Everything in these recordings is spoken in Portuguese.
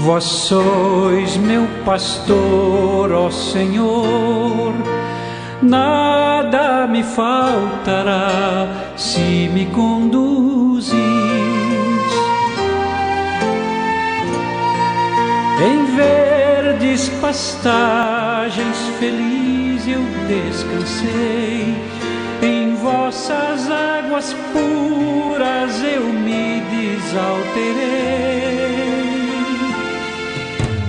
Vós sois meu pastor, ó Senhor, nada me faltará se me conduzis. Em verdes pastagens feliz eu descansei, em vossas águas puras eu me desalterei.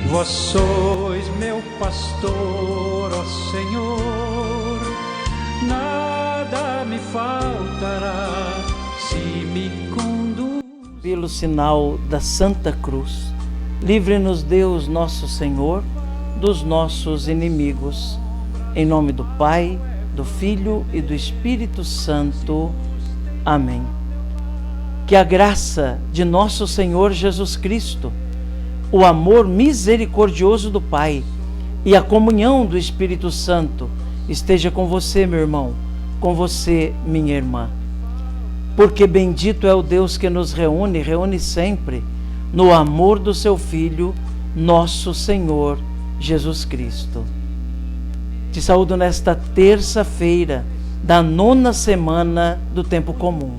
Vós sois meu pastor, ó Senhor, nada me faltará se me conduz. Pelo sinal da Santa Cruz, livre-nos Deus nosso Senhor dos nossos inimigos. Em nome do Pai, do Filho e do Espírito Santo. Amém. Que a graça de nosso Senhor Jesus Cristo, o amor misericordioso do Pai e a comunhão do Espírito Santo esteja com você, meu irmão, com você, minha irmã. Porque bendito é o Deus que nos reúne sempre no amor do seu Filho, nosso Senhor Jesus Cristo. Te saúdo nesta terça-feira da 9ª semana do tempo comum,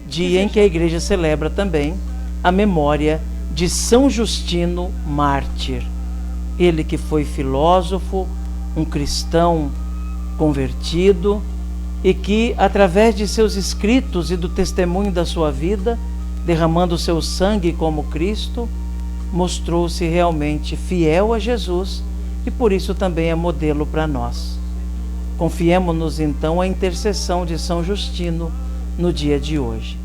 dia em que a igreja celebra também a memória de São Justino mártir. Ele que foi filósofo, um cristão convertido e que, através de seus escritos e do testemunho da sua vida, derramando seu sangue como Cristo, mostrou-se realmente fiel a Jesus e por isso também é modelo para nós. Confiemo-nos então à intercessão de São Justino no dia de hoje,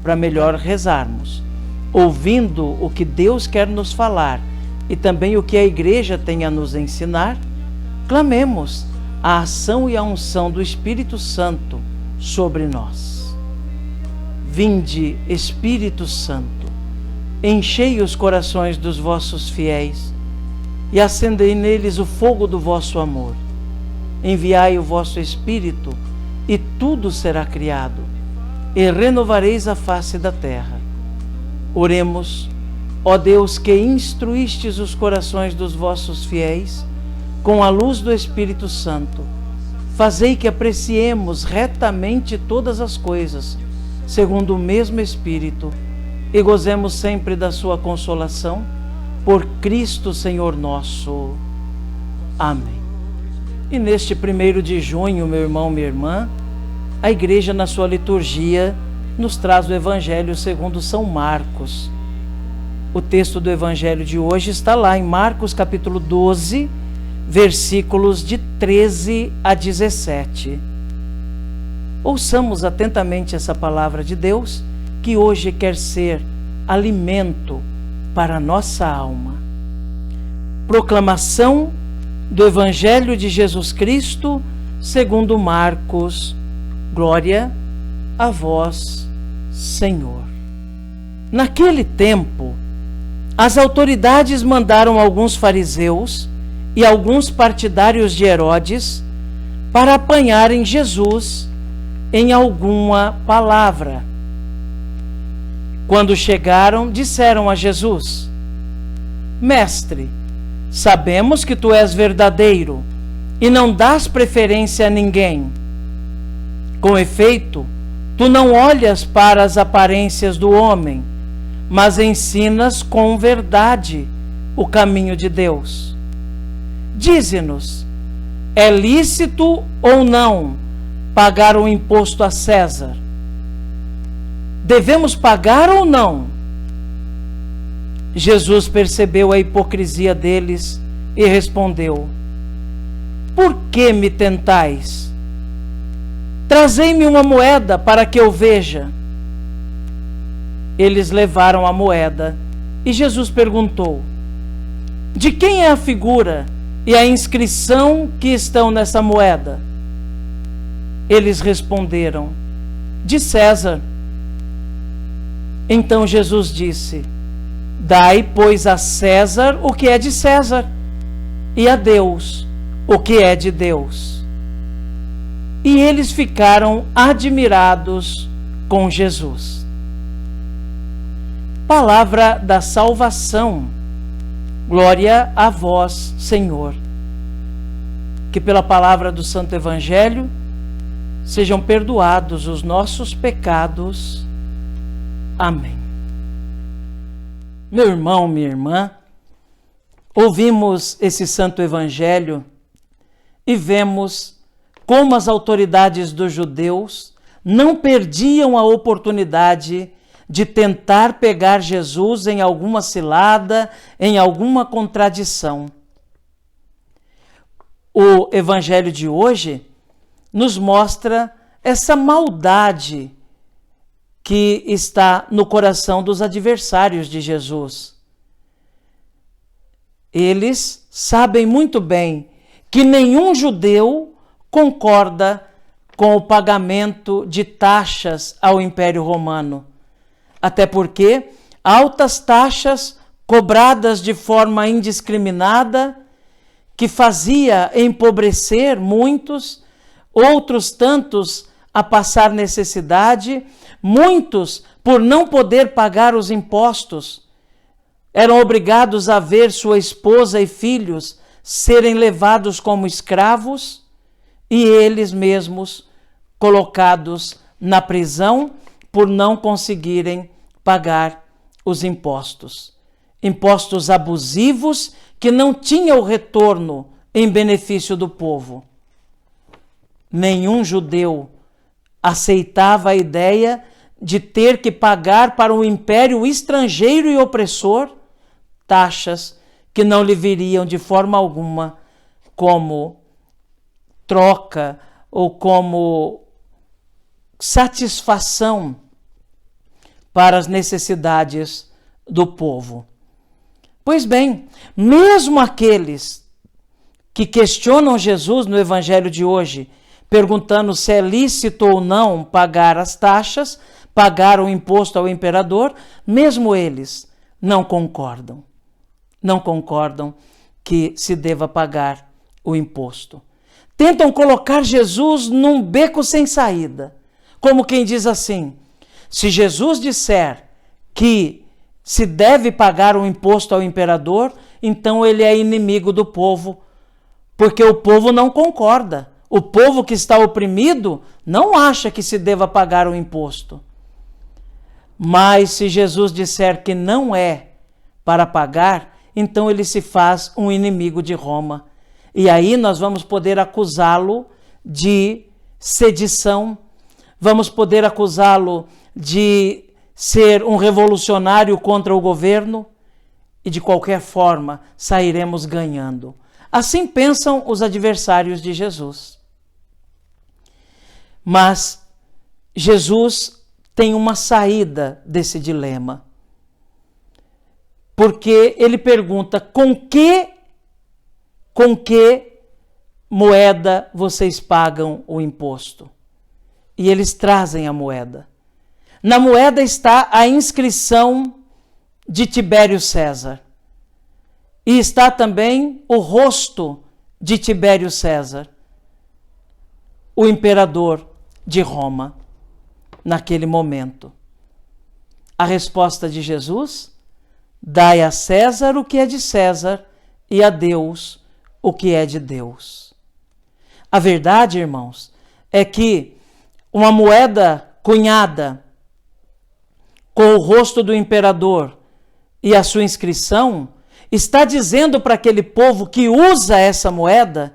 para melhor rezarmos, ouvindo o que Deus quer nos falar e também o que a igreja tem a nos ensinar. Clamemos a ação e a unção do Espírito Santo sobre nós. Vinde, Espírito Santo, enchei os corações dos vossos fiéis e acendei neles o fogo do vosso amor. Enviai o vosso Espírito e tudo será criado, e renovareis a face da terra. Oremos, ó Deus, que instruístes os corações dos vossos fiéis com a luz do Espírito Santo. Fazei que apreciemos retamente todas as coisas, segundo o mesmo Espírito, e gozemos sempre da sua consolação, por Cristo Senhor nosso. Amém. E neste 1º de junho, meu irmão, minha irmã, a igreja na sua liturgia nos traz o Evangelho segundo São Marcos. O texto do Evangelho de hoje está lá em Marcos capítulo 12, versículos de 13 a 17. Ouçamos atentamente essa palavra de Deus, que hoje quer ser alimento para a nossa alma. Proclamação do Evangelho de Jesus Cristo segundo Marcos. Glória a vós, Senhor. Naquele tempo, as autoridades mandaram alguns fariseus e alguns partidários de Herodes para apanharem Jesus em alguma palavra. Quando chegaram, disseram a Jesus: Mestre, sabemos que tu és verdadeiro e não dás preferência a ninguém. Com efeito, tu não olhas para as aparências do homem, mas ensinas com verdade o caminho de Deus. Dize-nos, é lícito ou não pagar o imposto a César? Devemos pagar ou não? Jesus percebeu a hipocrisia deles e respondeu: Por que me tentais? Trazei-me uma moeda para que eu veja. Eles levaram a moeda e Jesus perguntou: De quem é a figura e a inscrição que estão nessa moeda? Eles responderam: De César. Então Jesus disse: Dai, pois, a César o que é de César, e a Deus o que é de Deus. E eles ficaram admirados com Jesus. Palavra da salvação. Glória a vós, Senhor. Que pela palavra do Santo Evangelho sejam perdoados os nossos pecados. Amém. Meu irmão, minha irmã, ouvimos esse Santo Evangelho e vemos como as autoridades dos judeus não perdiam a oportunidade de tentar pegar Jesus em alguma cilada, em alguma contradição. O Evangelho de hoje nos mostra essa maldade que está no coração dos adversários de Jesus. Eles sabem muito bem que nenhum judeu concorda com o pagamento de taxas ao Império Romano. Até porque altas taxas cobradas de forma indiscriminada, que fazia empobrecer muitos, outros tantos a passar necessidade, muitos, por não poder pagar os impostos, eram obrigados a ver sua esposa e filhos serem levados como escravos e eles mesmos colocados na prisão por não conseguirem pagar os impostos. Impostos abusivos que não tinham retorno em benefício do povo. Nenhum judeu aceitava a ideia de ter que pagar para um império estrangeiro e opressor taxas que não lhe viriam de forma alguma como troca ou como satisfação para as necessidades do povo. Pois bem, mesmo aqueles que questionam Jesus no Evangelho de hoje, perguntando se é lícito ou não pagar as taxas, pagar o imposto ao imperador, mesmo eles não concordam. Não concordam que se deva pagar o imposto. Tentam colocar Jesus num beco sem saída, como quem diz assim: se Jesus disser que se deve pagar o imposto ao imperador, então ele é inimigo do povo, porque o povo não concorda. O povo que está oprimido não acha que se deva pagar o imposto. Mas se Jesus disser que não é para pagar, então ele se faz um inimigo de Roma. E aí nós vamos poder acusá-lo de sedição, vamos poder acusá-lo de ser um revolucionário contra o governo e de qualquer forma sairemos ganhando. Assim pensam os adversários de Jesus. Mas Jesus tem uma saída desse dilema. Porque ele pergunta: com que moeda vocês pagam o imposto? E eles trazem a moeda. Na moeda está a inscrição de Tibério César. E está também o rosto de Tibério César, o imperador de Roma, naquele momento. A resposta de Jesus: dai a César o que é de César e a Deus o que é de Deus. A verdade, irmãos, é que uma moeda cunhada com o rosto do imperador e a sua inscrição está dizendo para aquele povo que usa essa moeda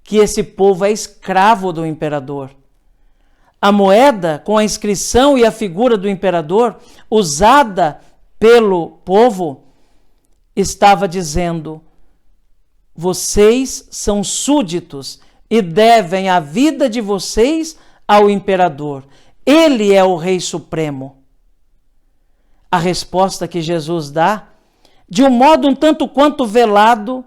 que esse povo é escravo do imperador. A moeda com a inscrição e a figura do imperador usada pelo povo estava dizendo: vocês são súditos e devem a vida de vocês ao imperador. Ele é o Rei Supremo. A resposta que Jesus dá, de um modo um tanto quanto velado,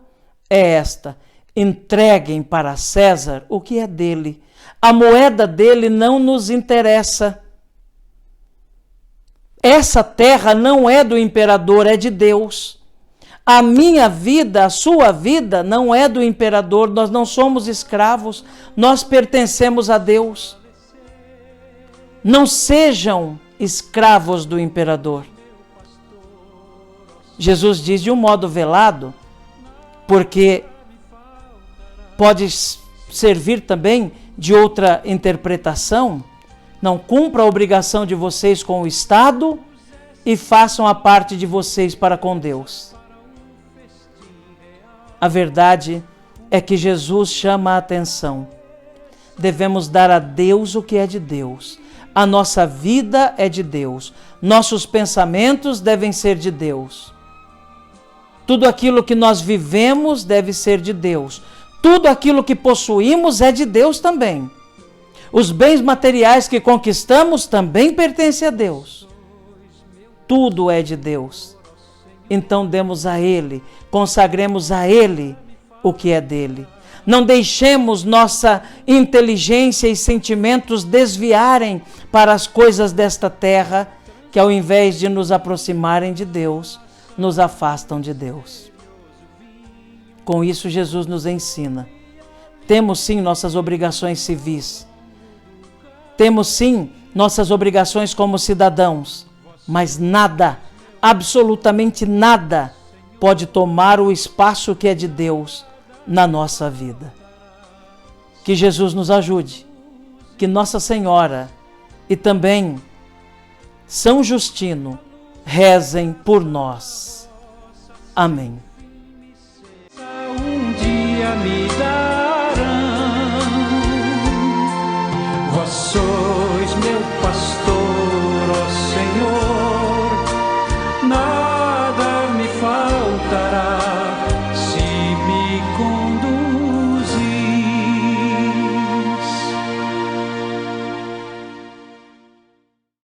é esta: entreguem para César o que é dele. A moeda dele não nos interessa. Essa terra não é do imperador, é de Deus. A minha vida, a sua vida não é do imperador, nós não somos escravos, nós pertencemos a Deus. Não sejam escravos do imperador. Jesus diz de um modo velado porque pode servir também de outra interpretação. Não cumpra a obrigação de vocês com o Estado e façam a parte de vocês para com Deus. A verdade é que Jesus chama a atenção. Devemos dar a Deus o que é de Deus. A nossa vida é de Deus. Nossos pensamentos devem ser de Deus. Tudo aquilo que nós vivemos deve ser de Deus. Tudo aquilo que possuímos é de Deus também. Os bens materiais que conquistamos também pertencem a Deus. Tudo é de Deus. Então demos a Ele, consagremos a Ele o que é dele. Não deixemos nossa inteligência e sentimentos desviarem para as coisas desta terra, que ao invés de nos aproximarem de Deus, nos afastam de Deus. Com isso, Jesus nos ensina. Temos sim nossas obrigações civis. Temos sim nossas obrigações como cidadãos, mas nada, absolutamente nada, pode tomar o espaço que é de Deus na nossa vida. Que Jesus nos ajude, que Nossa Senhora e também São Justino rezem por nós. Amém. Um dia me darão, vós sois meu pastor, ó Senhor, nada me faltará.